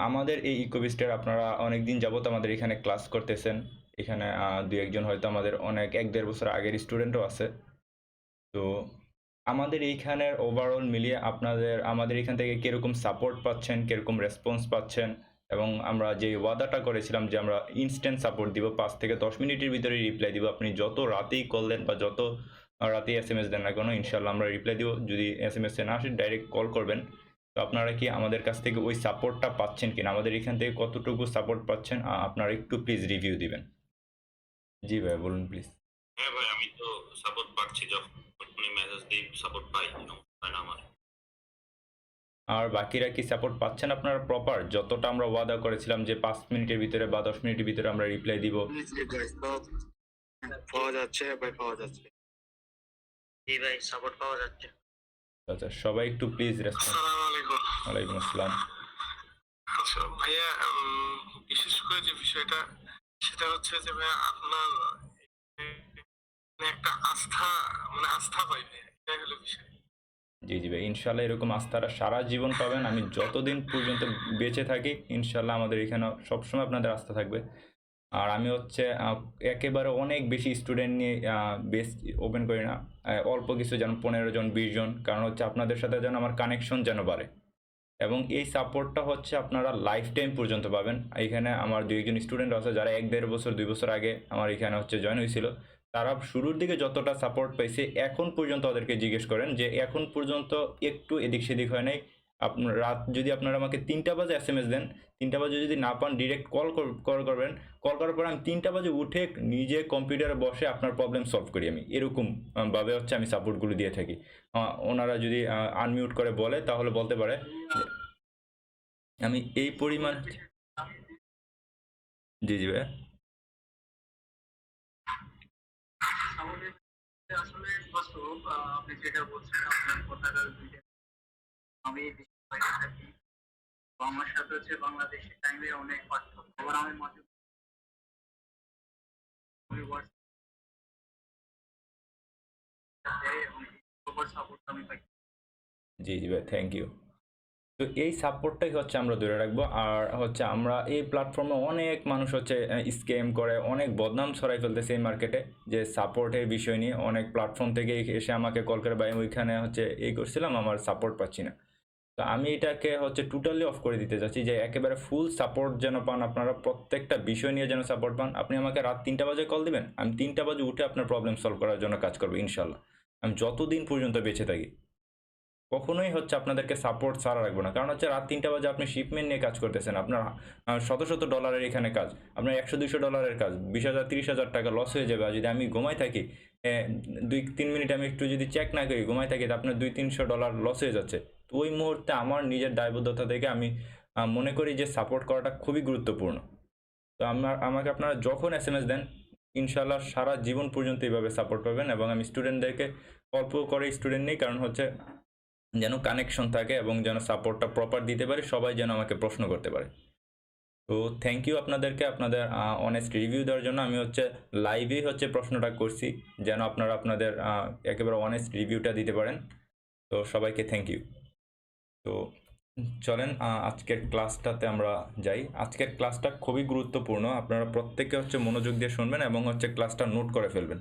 আমাদের এই ইকোবিস্টের আপনারা অনেক দিন যাবত আমাদের এখানে ক্লাস করতেছেন। এখানে দু একজন হয়তো আমাদের অনেক ১-১.৫ বছর আগের স্টুডেন্টও আছে। তো আমাদের এইখানের ওভারঅল মিলিয়ে আমাদের এখান থেকে কিরকম সাপোর্ট পাচ্ছেন, কিরকম রেসপন্স পাচ্ছেন, এবং আমরা যে ওয়াদাটা করেছিলাম যে আমরা ইনস্ট্যান্ট সাপোর্ট দিব, ৫ থেকে ১০ মিনিটের ভিতরে রিপ্লাই দিব। আপনি যত রাতেই কল দেন বা যত রাতেই এসএমএস দেন না কেন, ইনশাল্লাহ আমরা রিপ্লাই দিব। যদি এসএমএস এ না আসে ডাইরেক্ট কল করবেন। তো আপনারা কি আমাদের কাছ থেকে ওই সাপোর্টটা পাচ্ছেন কিনা, আমাদের এখান থেকে কতটুকু সাপোর্ট পাচ্ছেন, আপনারা একটু প্লিজ রিভিউ দিবেন। জি ভাই বলুন প্লিজ। হ্যাঁ ভাই, আমি তো সাপোর্ট পাচ্ছি, যখনই মেসেজ দিই সাপোর্ট পাই, হয় না আমার। আর বাকিরা কি সাপোর্ট পাচ্ছেন আপনারা প্রপার, যতটা আমরা ওয়াদা করেছিলাম যে ৫ মিনিটের ভিতরে বা ১০ মিনিটের ভিতরে আমরা রিপ্লাই দিব? পাওয়া যাচ্ছে ভাই, পাওয়া যাচ্ছে। জি ভাই, সাপোর্ট পাওয়া যাচ্ছে। আচ্ছা, সবাই একটু প্লিজ রেসপন্স। আসসালামু আলাইকুম। ওয়ালাইকুম আসসালাম। আচ্ছা ভাইয়া, বিশেষ করে যে বিষয়টা, সেটা হচ্ছে যে ভাইয়া আপনার একটা আস্থা, মানে আস্থা পাই ভাইয়া, এটাই হলো বিষয়। জি জি ভাই, ইনশাল্লাহ এরকম আস্থারা সারা জীবন পাবেন। আমি যতদিন পর্যন্ত বেঁচে থাকি ইনশাল্লাহ আমাদের এখানে সবসময় আপনাদের আস্থা থাকবে। আর আমি হচ্ছে একেবারে অনেক বেশি স্টুডেন্ট নিয়ে বেস ওপেন করি না, অল্প কিছু, যেন ১৫ জন ২০ জন, কারণ হচ্ছে আপনাদের সাথে যেন আমার কানেকশন যেন বাড়ে। এবং এই সাপোর্টটা হচ্ছে আপনারা লাইফ টাইম পর্যন্ত পাবেন। এখানে আমার ২ একজন স্টুডেন্ট আছে যারা ১-১.৫ বছর ২ বছর আগে আমার এখানে হচ্ছে জয়েন হয়েছিল। তারা শুরুর দিকে যতটা সাপোর্ট পাইছে, এখন পর্যন্ত ওদেরকে জিজ্ঞেস করেন যে এখন পর্যন্ত একটু এদিক সেদিক হয় নাই। আপনার রাত যদি আপনারা আমাকে ৩টা বাজে এসএমএস দেন, ৩টা বাজে যদি না পান ডিরেক্ট কল করবেন। কল করার পর আমি ৩টা বাজে উঠে নিজে কম্পিউটারে বসে আপনার প্রবলেম সলভ করি। আমি এরকম ভাবে হচ্ছে আমি সাপোর্টগুলো দিয়ে থাকি। ওনারা যদি আনমিউট করে বলে তাহলে বলতে পারে আমি এই পরিমাণ। জি জি ভাই। আসলে বাস্তব, আপনি যেটা বলছেন আপনার কথাটা আমি বাইরে থাকি, তো আমার সাথে হচ্ছে বাংলাদেশের টাইমে অনেক পার্থক্য। আবার আমি মাঝে এবং সাপোর্ট আমি পাই। জি জি ভাই, থ্যাংক ইউ। তো এই সাপোর্টটাই হচ্ছে আমরা ধরে রাখবো। আর হচ্ছে আমরা এই প্ল্যাটফর্মে অনেক মানুষ হচ্ছে স্ক্যাম করে, অনেক বদনাম ছড়াই ফেলতেছে এই মার্কেটে, যে সাপোর্টের বিষয় নিয়ে অনেক প্ল্যাটফর্ম থেকে এসে আমাকে কল করে, ভাই ওইখানে হচ্ছে এই করছিলাম আমার সাপোর্ট পাচ্ছি না। তো আমি এটাকে হচ্ছে টোটালি অফ করে দিতে চাচ্ছি, যে একেবারে ফুল সাপোর্ট যেন পান আপনারা, প্রত্যেকটা বিষয় নিয়ে যেন সাপোর্ট পান। আপনি আমাকে রাত ৩টা বাজে কল দিবেন, আমি ৩টা বাজে উঠে আপনার প্রবলেম সলভ করার জন্য কাজ করবো ইনশাল্লাহ, আমি যতদিন পর্যন্ত বেঁচে থাকি। কখনোই হচ্ছে আপনাদেরকে সাপোর্ট ছাড়া রাখবো না, কারণ হচ্ছে রাত ৩টা বাজে আপনি শিপমেন্ট নিয়ে কাজ করতেছেন, আপনার শত শত ডলারের এখানে কাজ, আপনার ১০০-২০০ ডলারের কাজ, ২০,০০০ ৩০,০০০ টাকা লস হয়ে যাবে। আর যদি আমি ঘুমাই থাকি ২-৩ মিনিট আমি একটু যদি চেক না করি, ঘুমাই থাকি, আপনার ২00-৩০০ ডলার লস হয়ে যাচ্ছে। তো ওই মুহূর্তে আমার নিজের দায়বদ্ধতা থেকে আমি মনে করি যে সাপোর্ট করাটা খুবই গুরুত্বপূর্ণ। তো আমাকে আপনারা যখন এসএমএস দেন ইনশাল্লাহ সারা জীবন পর্যন্ত এইভাবে সাপোর্ট পাবেন। এবং আমি স্টুডেন্টদেরকে অল্প করে স্টুডেন্ট নেই, কারণ হচ্ছে যেন কানেকশন থাকে এবং যেন সাপোর্টটা প্রপার দিতে পারে, সবাই যেন আমাকে প্রশ্ন করতে পারে। তো থ্যাংক ইউ আপনাদেরকে আপনাদের অনেস্ট রিভিউ দেওয়ার জন্য। আমি হচ্ছে লাইভেই হচ্ছে প্রশ্নটা করছি যেন আপনারা আপনাদের একেবারে অনেস্ট রিভিউটা দিতে পারেন। তো সবাইকে থ্যাংক ইউ। তো চলেন আজকের ক্লাসটাতে আমরা যাই। আজকের ক্লাসটা খুবই গুরুত্বপূর্ণ, আপনারা প্রত্যেকে হচ্ছে মনোযোগ দিয়ে শুনবেন এবং হচ্ছে ক্লাসটা নোট করে ফেলবেন।